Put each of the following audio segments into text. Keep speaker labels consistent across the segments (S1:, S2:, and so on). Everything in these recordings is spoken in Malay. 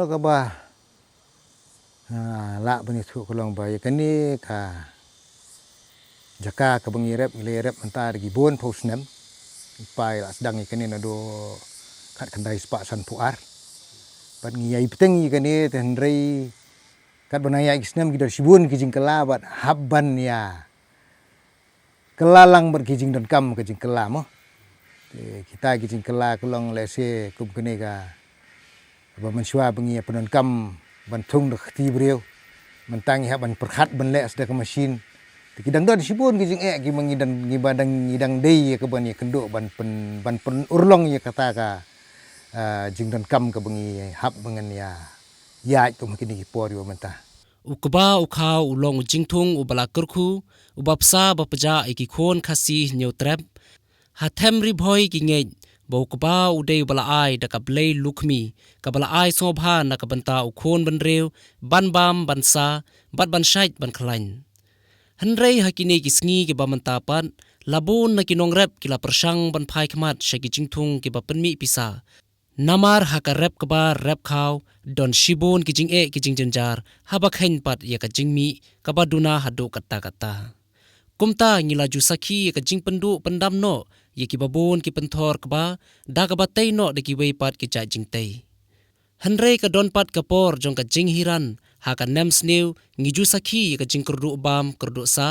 S1: Kalau ka ba la bani thu kolong ba ya kani ka jaka ka bangirep ngilerep anta di bon posnem pai la sedang ikani na do kat kandai spa san puar bat ngiyai peteng ikani ten rei kat banaya isnem gidar sibun kijing kala bat habban ya kelalang ber kijing dan kam kijing kala mo kita kijing kala kolong lese kum kene ka ba mensua bengi penon kam ban thung dak ti breu mentangi ha ban perkhat ban le asda ka mesin kidang don sibun kijing ki mangidang ngidang dei ka ban ya kendo ban pen urlong ya kata ka jing dan kam ka bengi hab bengen ya itu mungkin ki por yo mentah
S2: ukba ukhaw ulong jingthung ubala kurkhu ubapsa bapaja iki khon khasi neutrep hathem ri bhoi ki ngej bokba udei bala ai da kablei lukmi kabala ai sobha na kabanta ukhon banreu banbam bansa bat ban shait ban khlain hanrei hakini ki sngi ki bamanta pan labun na kinongrep kila persang ban phai khmat shaki jingthung ki bapanmi pisa namar hakarep kaba rep khaw don shibon kijing kijing janjar haba khain pat ya ka jingmi kabaduna hadu kata kumta ngilaju sakhi ka jing pendu pendam no ye ki babon ki penthor kaba da kaba tei no de ki wei pat ki cha jing tei hanre ka don pat kapor jong ka jing hiran ha ka nem sneu ngiju sakhi ye ka jing kurdu bam kurdu sa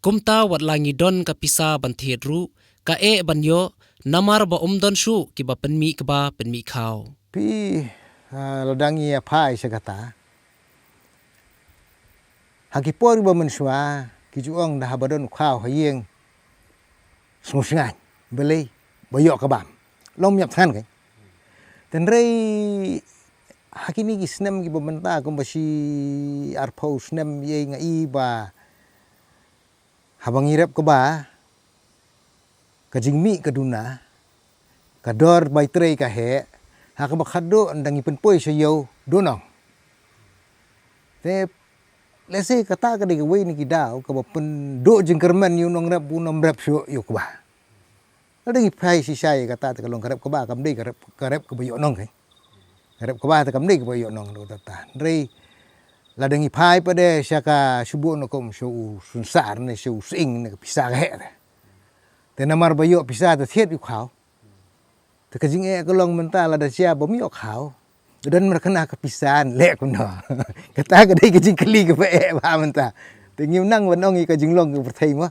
S2: kumta wat langi don ka pisa ban thiedru ka banyo namar ba umdon shu ki ba penmi kaba penmi khaw
S1: pi ladangi ya phai sagata hakipor ba mensua kijuang dah badon khaw hayeng smusingan beli boyok kabam lom nyap than kai ten rei hakini ki snem ki bamenta ko basi arpho snem ye ngai ba habangirep ko ba kajingmi kaduna kador bai trei ka he ha ka bakhado ndangi penpoi sayo donong te lese kata ka de wei ni kidau ka pen do jingkerman yu nong rap bunam rap syo yu ba ada ngi pai si sai kata ta kalong karep ka ba kam dei karep ka bayo nong kai karep ka ba ta kam dei ka bayo nong do ta rei la dengi pai pa de syaka subu no kom syo sunsar ne syo sing ne pisa ka he te namar bayo pisa ta thiet yu khaw te kajing kalong mental ada sia bom yo khaw dan merkena kepisahan lek kuno kata ka dei kajing keli ka ba menta te ngiu nang wanong i kajing long ka perthai mo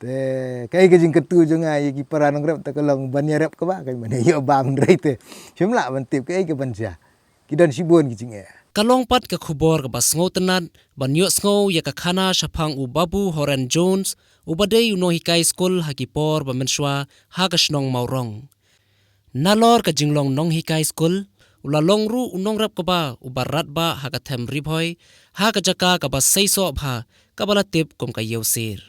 S1: te kai kajing ketu jonga i ki paranong rep ta kalong ban rep ka ba kai mane yo bam rei te chimla ban tip kai ka ban sia kidan sibon kajing
S2: kalong pat ka khubor ka basngo tenat banyo sngo ya ka khana shaphang u babu horan jones ubadei uno hikai school hakipor ba menswa ha ka shnong maurong nalor ka jinglong nong hikai school ulalong ru unong rap ka ba ubarat ba ha ka them ribhoi ha ka jaka ka ba seiso bha ka bala tip kom ka yeusir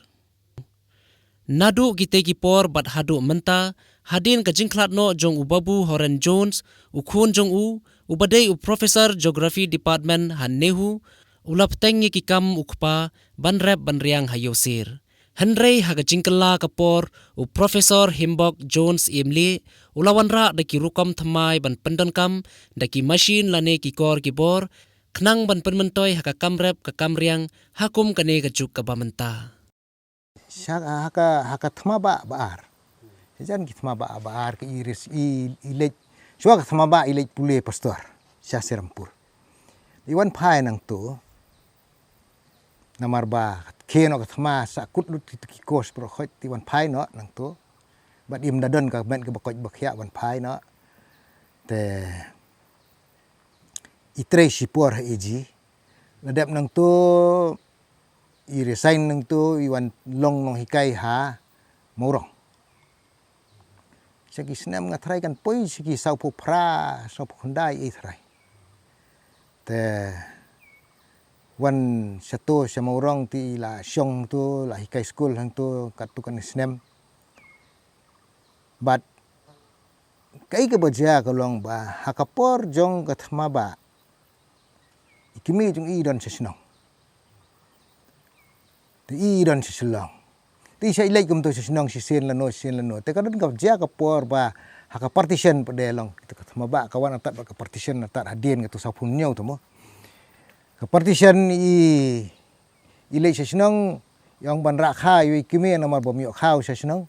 S2: nadu gite ki por bat hadu menta hadin ka jingkhlat no jong ubabu horan jones ukhun jong ubadei u professor geography department han nehu ulap teng ki kam ukpa banrep banriang hayosir hanrei haga jingkala kapor u professor himbok jones imli ulawanra da ki rukam thamai ban pandan kam da ki machine lane ki kor ki bor khnang ban panmentoi haka kamrep ka kamriang hakum kane ka juk ka bamenta
S1: haka thma ba baar jan ki thma ba baar ki iris ilej swa ka thma ba ilej pule pastor syasirampur iwan phai nang tu namar ba keno ka thma sa kut lut ki kos pro khot ti wan phai no nang tu bat im dadon ka men ka bakoj bakhya wan phai no te itre sipor eji ladap nang tu i resign nang tu iwan long nong hikai ha maurong segi senam ngathrai kan poi segi sau pho phra sau pho khandai e thrai te wan sato samaurong ti la syong tu la hikai school hang tu katukan senam but kai ka baja kalong ba hakapor jong ka thma ba ikimi jong i don sesnong te i don seselong ti sai lai kum to sesnong si sen la no te kadon ka ja ka por ba haka partition pada long kita kata mabak kawan atat ke partition atat hadin gitu sapunnya tu mo ke partition ilai sesenang yang ban rak kha yu kimi nama bom yo khau sesenang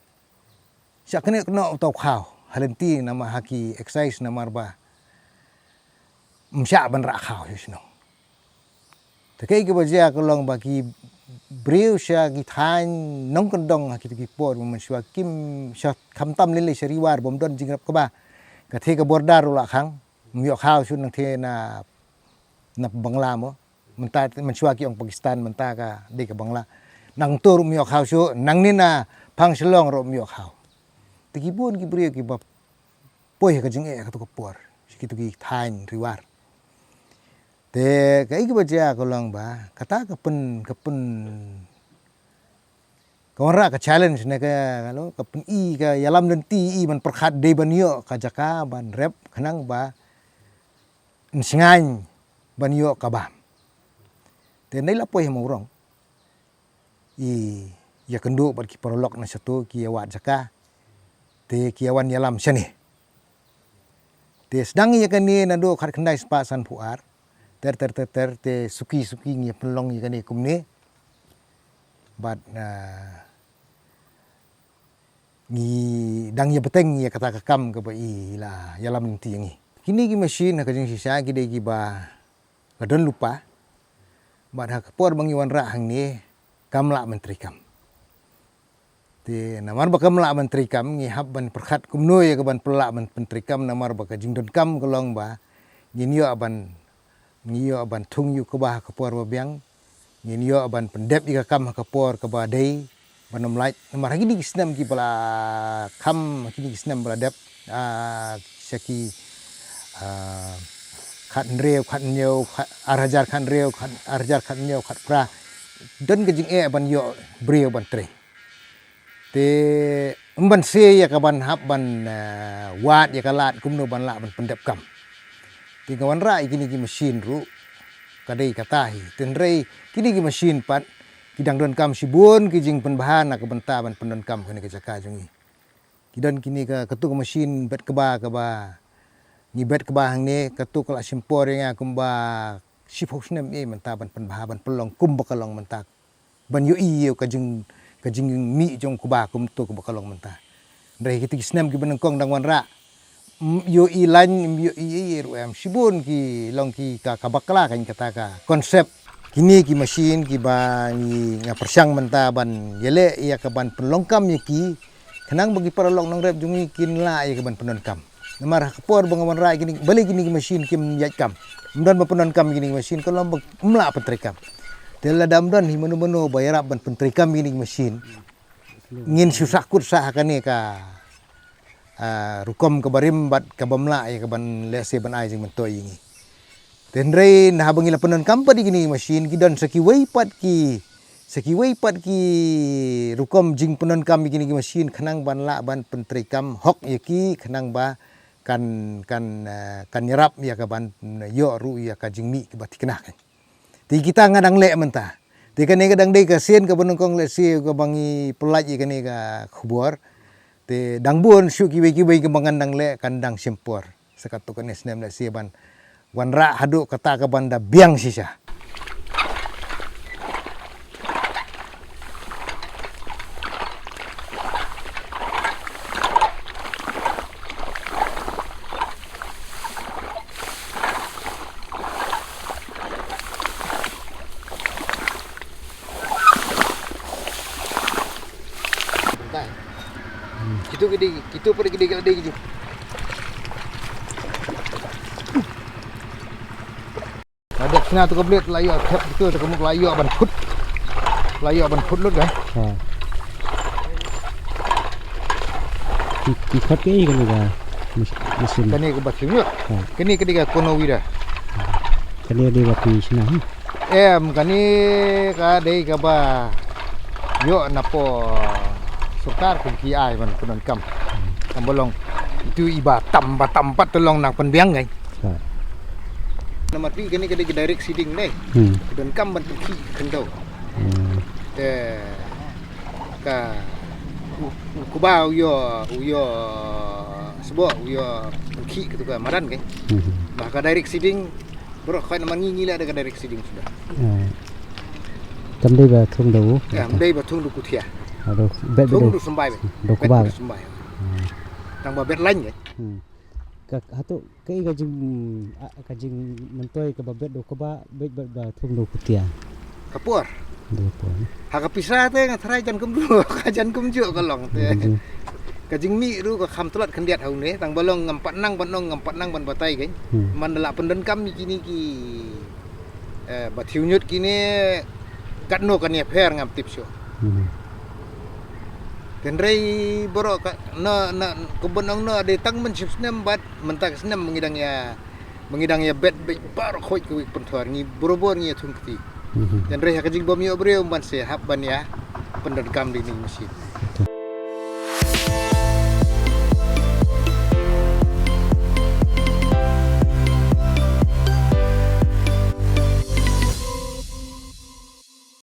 S1: sak kena tau khau halenti nama haki exercise nama ba msya ban rak khau sesenang takai ke baja kolong bagi beriu sya gitan nong kendong haki tu por mensua kim sya khamtam lele seriwar bom don jingrap ke ba ka the ke bordar ula khang myo khau sun nang the na bangla mo menta mensua ki ong Pakistan menta ka de ke bangla nang tur myo khau su nang ni na phang selong ro myo khau tikibun ki beriu ki bab poi ka jing ka tu ke por sikitu ki than riwar te kai ke baca kolong ba kata kapen kawan ka challenge ne ka kalau kapen ka yalam nanti man perkhat de ban yo ka jaka ban rep khanang ba nsingan ban yo ka ba te nei la poi mo rong ya kendu bar ki prolog na satu ki awat jaka te ki awan yalam sani te sedang ya kan ni nando khat khandai spa san puar ter te suki ngi pelong ni kan kumne bat ngi dang ya beteng ya kata kakam ke ba la yalam nanti ngi kini ki machine ka jing sisa ki de ki ba kadon lupa bat ha por bang yuan ra hang ni kamla menteri kam te namar ba kamla menteri kam ngi hab ban perkhat kumno ya ka ban pelak menteri kam namar ba ka jing don kam kolong ba ngi yo aban tung yu ke bah ke por babiang ngin yo aban pendep ika kam ke por ke badai banom lait namar gini kisnam ki bala kam kini kisnam bala dep saki khat reu khat nyau arhajar khat reu khat arhajar khat nyau khat pra don ke jing ban yo breu ban tre te emban se ya ka ban hab ban wat ya ka lat kumno ban la ban pendep kam ti kawan rai kini ki mesin ru kadai katahi tenrei kini ki mesin pat kidang don kam sibun ki jing penbahan nak benta ban pendon kam kini ke jaka jungi kidan kini ka ketuk mesin bet keba ni bet keba hang ne ketuk la simpor yang kumba sipos nem menta ban penbahan ban pelong kum bakalong menta ban yo ka jing mi jong kuba kum tu ku bakalong menta rei kiti snem ki benengkong dang wan ra yo ilan yo ruam sibun ki long ki ka kabakla kan kata ka konsep kini ki mesin ki ba ni nga persang menta ban yele ya ka ban penlongkam ye ki kenang bagi para long nang rep jungi kin la ya ka ban penlonkam namar kapor bang wan rai kini balik kini ki mesin kim yat kam mdan ba penlonkam kini mesin kalau mla pentrikam tela damdan hi menu bayarap ban pentrikam kini mesin ngin susakut sah kan ka rukom kabarim bat kabamla ya kaban lese ban ai jing mentoi ngi tenrei nah bangi lapenon kampa di gini mesin kidon saki weipat ki rukom jing penon kam gini ki mesin khanang ban la ban pentri kam hok yaki khanang ba kan nyerap ya kaban yo ru ya ka jing mi ba tikna kan ti kita ngadang le menta ti kan kadang dei ka sen ka bonongkong le se ka bangi pelaj ka ni ka khubor te dangbun syu ki kemangan dang le kandang simpor sekatu kan snem le siban wan ra hadu kata ka banda biang sisa Kita pergi gede gitu. Ada sini tu kablet layu tap itu tu kamu layu ban put lut kan.
S3: Ikat ke ikan juga mesin.
S1: Kani ke bakinya. Kani ketiga kono wira.
S3: Kani ada baki sini.
S1: Kani ka dei ka ba yo napo sukar kun ki ai ban penon kam. Kambolong itu iba tampat tolong nak penbiang kan. Nomor 3 kini kena direct seeding deh. Dan kam ban ki kendo. Ka kubau yo sebab ya ki tu kan maran kan. Bah ka direct seeding bro kan man ngi la ada direct seeding sudah.
S3: Tâm đây là thung đầu.
S1: Ya mdai ba thung du kutia.
S3: Đâu bet
S1: Thung
S3: đâu.
S1: du sembai.
S3: Đâu có ba.
S1: Sembai. Tang ba bet lain kan.
S3: Các hatu cái kajing mentoy ke babet do ba bet ba thung do kutia.
S1: Kapur.
S3: Do po.
S1: Ha ka pisah te ngathrai jan kum du ka jan kum ju ka long te. Ka jing mi ru ka kham tulat khandiat hau ne tang balong ngampat nang ban batai kan. Man la pendan kam kini ki ba thiunyut kini katno kan ya pher ngam tip syo. Kenrei borok na kebun ang na de tang men snem bat mentak snem mengidang ya bet bar khoi ku pentuar ngi borobor ngi thung kti. Kenrei ha kajing bom yo bre ban se hab ban ya pendan kam di ni mesin.